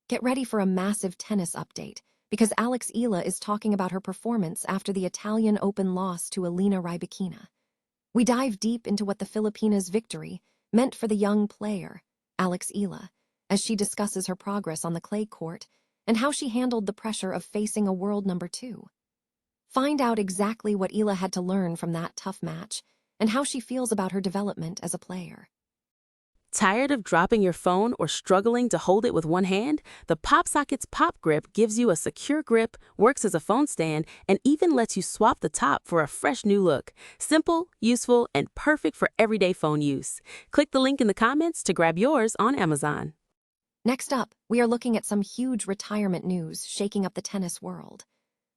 Get ready for a massive tennis update, because Eala is talking about her performance after the Italian Open loss to Elena Rybakina. We dive deep into what the Filipinas' victory meant for the young player, Eala, as she discusses her progress on the clay court and how she handled the pressure of facing a world number 2. Find out exactly what Eala had to learn from that tough match and how she feels about her development as a player. Tired of dropping your phone or struggling to hold it with one hand? The PopSocket's Pop Grip gives you a secure grip, works as a phone stand, and even lets you swap the top for a fresh new look. Simple, useful, and perfect for everyday phone use. Click the link in the comments to grab yours on Amazon. Next up, we are looking at some huge retirement news shaking up the tennis world.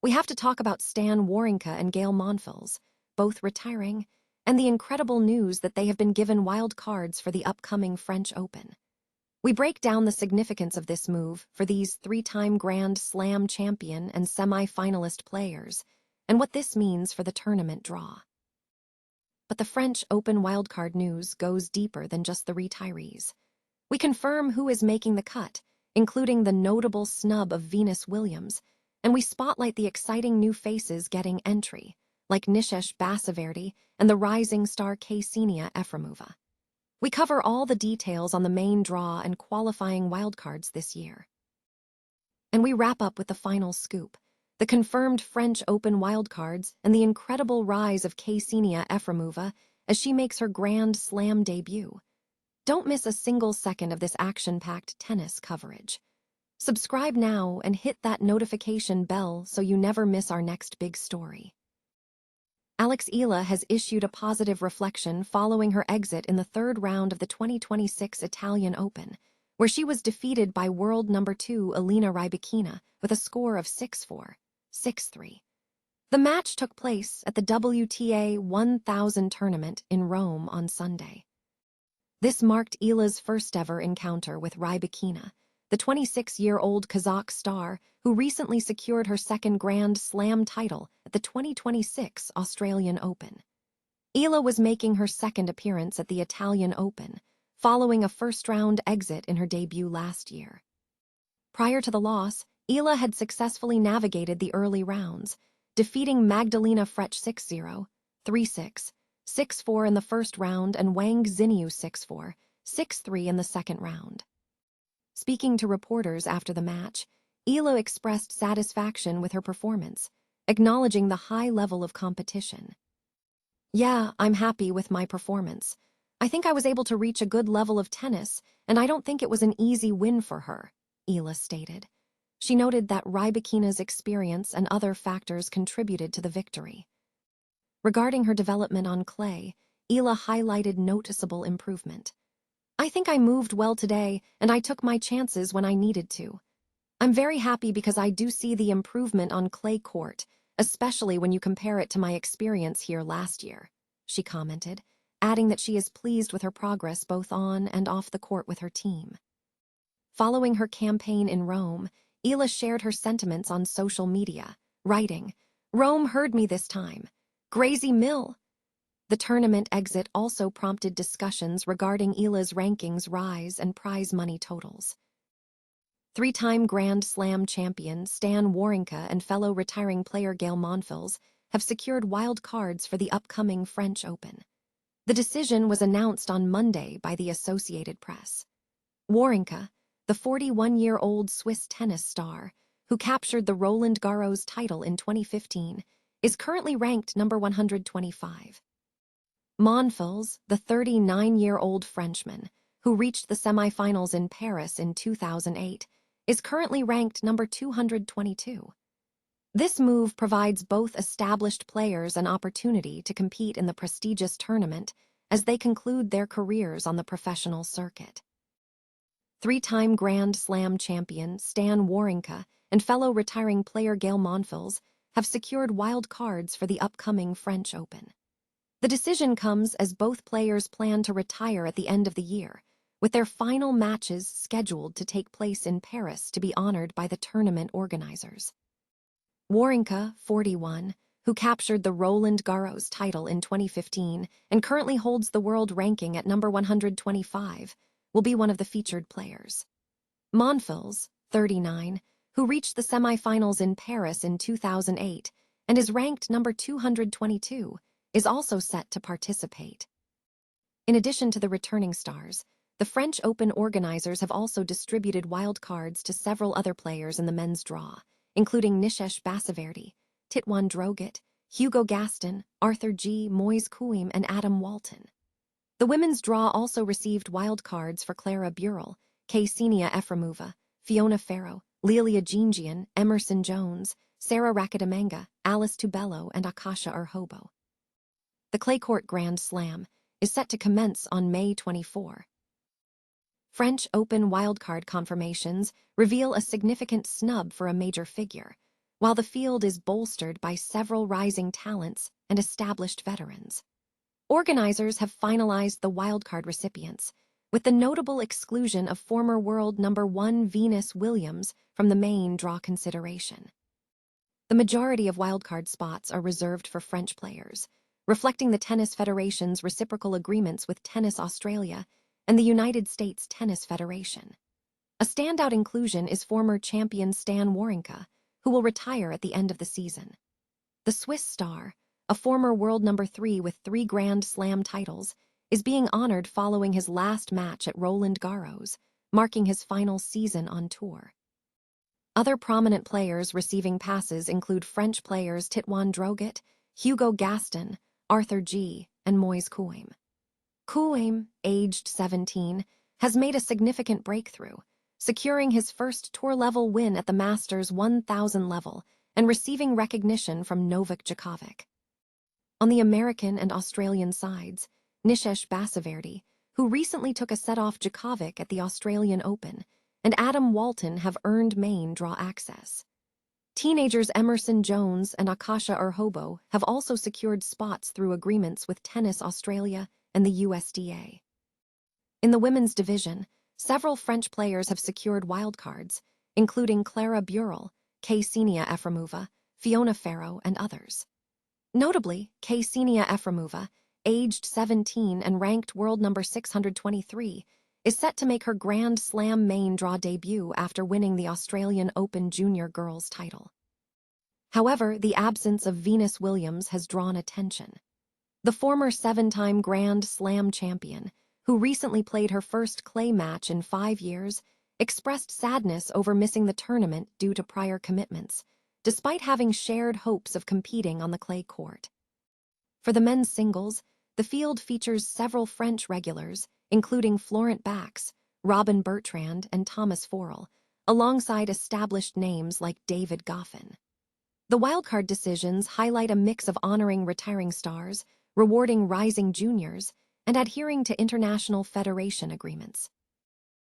We have to talk about Wawrinka and Gael Monfils, both retiring, and the incredible news that they have been given wild cards for the upcoming French Open. We break down the significance of this move for these three-time Grand Slam champion and semi-finalist players, and what this means for the tournament draw. But the French Open wildcard news goes deeper than just the retirees. We confirm who is making the cut, including the notable snub of Venus Williams, and we spotlight the exciting new faces getting entry, like Nishesh Basaverdi and the rising star Ksenia Efremova. We cover all the details on the main draw and qualifying wildcards this year. And we wrap up with the final scoop, the confirmed French Open wildcards and the incredible rise of Ksenia Efremova as she makes her Grand Slam debut. Don't miss a single second of this action-packed tennis coverage. Subscribe now and hit that notification bell so you never miss our next big story. Eala has issued a positive reflection following her exit in the third round of the 2026 Italian Open, where she was defeated by world number 2 Elena Rybakina with a score of 6-4, 6-3. The match took place at the WTA 1000 tournament in Rome on Sunday. This marked Eala's first-ever encounter with Rybakina, the 26-year-old Kazakh star who recently secured her second Grand Slam title at the 2026 Australian Open. Eala was making her second appearance at the Italian Open, following a first-round exit in her debut last year. Prior to the loss, Eala had successfully navigated the early rounds, defeating Magdalena Frech 6-0, 3-6, 6-4 in the first round and Wang Xinyu 6-4, 6-3 in the second round. Speaking to reporters after the match, Eala expressed satisfaction with her performance, acknowledging the high level of competition. "Yeah, I'm happy with my performance. I think I was able to reach a good level of tennis, and I don't think it was an easy win for her," Eala stated. She noted that Rybakina's experience and other factors contributed to the victory. Regarding her development on clay, Eala highlighted noticeable improvement. "I think I moved well today, and I took my chances when I needed to. I'm very happy because I do see the improvement on clay court, especially when you compare it to my experience here last year," she commented, adding that she is pleased with her progress both on and off the court with her team. Following her campaign in Rome, Eala shared her sentiments on social media, writing, "Rome heard me this time. Grazy Mill." The tournament exit also prompted discussions regarding Eala's rankings rise and prize money totals. Three-time Grand Slam champion Wawrinka and fellow retiring player Gael Monfils have secured wild cards for the upcoming French Open. The decision was announced on Monday by the Associated Press. Wawrinka, the 41-year-old Swiss tennis star, who captured the Roland Garros title in 2015, is currently ranked number 125. Monfils, the 39-year-old Frenchman, who reached the semifinals in Paris in 2008, is currently ranked number 222. This move provides both established players an opportunity to compete in the prestigious tournament as they conclude their careers on the professional circuit. Three-time Grand Slam champion Wawrinka and fellow retiring player Gael Monfils have secured wild cards for the upcoming French Open. The decision comes as both players plan to retire at the end of the year, with their final matches scheduled to take place in Paris to be honored by the tournament organizers. Wawrinka, 41, who captured the Roland Garros title in 2015 and currently holds the world ranking at number 125, will be one of the featured players. Monfils, 39, who reached the semifinals in Paris in 2008 and is ranked number 222, is also set to participate. In addition to the returning stars, the French Open organizers have also distributed wildcards to several other players in the men's draw, including Nishesh Basaverdi, Titwan Drogat, Hugo Gaston, Arthur G. Moise Kuim, and Adam Walton. The women's draw also received wildcards for Clara Burel, Ksenia Efremova, Fiona Ferro, Lelia Gingian, Emerson Jones, Sarah Rakitimenga, Alice Tubello, and Akasha Urhobo. The Clay Court Grand Slam is set to commence on May 24. French Open wildcard confirmations reveal a significant snub for a major figure, while the field is bolstered by several rising talents and established veterans. Organizers have finalized the wildcard recipients, with the notable exclusion of former world number 1 Venus Williams from the main draw consideration. The majority of wildcard spots are reserved for French players, reflecting the Tennis Federation's reciprocal agreements with Tennis Australia and the United States Tennis Federation. A standout inclusion is former champion Stan Wawrinka, who will retire at the end of the season. The Swiss star, a former world number 3 with 3 Grand Slam titles, is being honored following his last match at Roland Garros, marking his final season on tour. Other prominent players receiving passes include French players Titwan Drogat, Hugo Gaston, Arthur G., and Moise Kuim. Kuim, aged 17, has made a significant breakthrough, securing his first tour-level win at the Masters 1000 level and receiving recognition from Novak Djokovic. On the American and Australian sides, Nishesh Basaverdi, who recently took a set off Djokovic at the Australian Open, and Adam Walton have earned main draw access. Teenagers Emerson Jones and Akasha Urhobo have also secured spots through agreements with Tennis Australia and the USDA. In the women's division, several French players have secured wildcards, including Clara Burel, Ksenia Efremova, Fiona Ferro, and others. Notably, Ksenia Efremova, aged 17 and ranked world number 623, is set to make her Grand Slam main draw debut after winning the Australian Open Junior Girls title. However, the absence of Venus Williams has drawn attention. The former 7-time Grand Slam champion, who recently played her first clay match in 5 years, expressed sadness over missing the tournament due to prior commitments, despite having shared hopes of competing on the clay court. For the men's singles, the field features several French regulars, including Florent Bax, Robin Bertrand, and Thomas Forel, alongside established names like David Goffin. The wildcard decisions highlight a mix of honoring retiring stars, rewarding rising juniors, and adhering to international federation agreements.